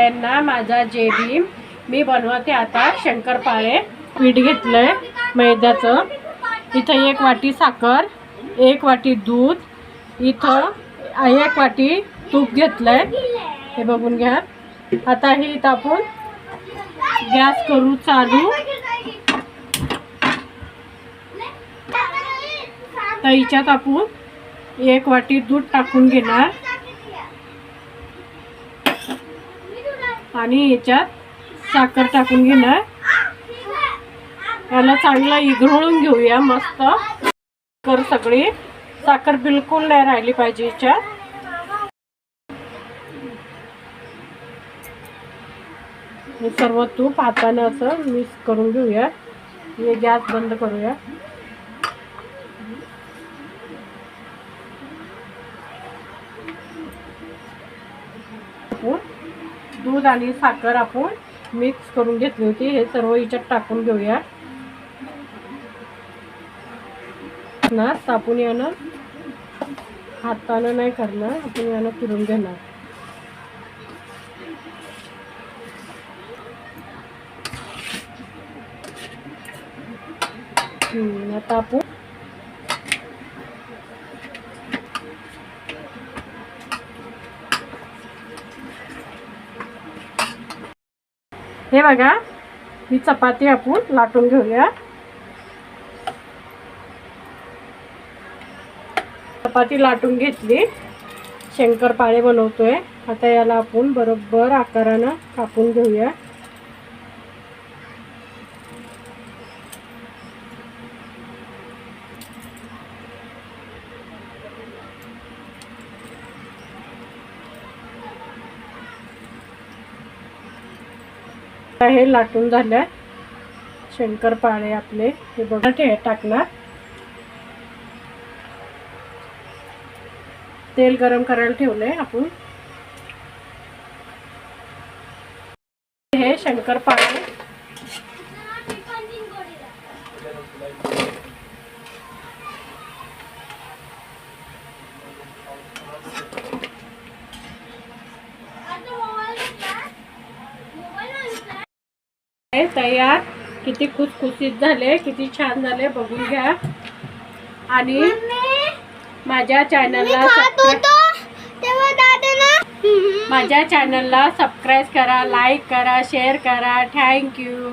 त्यांना माझा जय भीम। मी बनवते आता शंकरपाळे। पीठ घेतलंय मैद्याचं। इथं 1 वाटी साखर, 1 वाटी दूध, इथं 1 वाटी तूप घेतलंय, हे बघून घ्या। आता हे इथं आपण गॅस करू चालू। तर हिच्यात आपण 1 वाटी दूध टाकून घेणार आणि याच्यात साखर टाकून घेणार। याला चांगलं इघळून घेऊया मस्त। सगळी साखर बिलकुल नाही राहिली पाहिजे याच्यात। हे सर्व तूप हाताने असं मिक्स करून घेऊया। हे गॅस बंद करूया। दूध आणि साखर आपण मिक्स करून घेतली होती, हे सर्व याच्यात टाकून घेऊया ना। आपण यानं हाताने नाही करणार, आपण यानं फिरून घेणार। आता आपण हे बघा, ही चपाती आपण लाटून घेऊया। चपाती लाटून घेतली, शंकरपाळे बनवतोय आता। याला आपण बरोबर आकारानं कापून घेऊया। हे लाटून झाल्या शंकरपाळे आपले। हे बघा टाकणार। तेल गरम करायला ठेवलंय आपण। हे शंकरपाळे तयार। किती खुसखुशीत झाले, किती छान झाले बघून घ्या। आणि माझ्या चॅनलला सबस्क्राइब करा, लाईक करा, शेअर करा। थँक्यू।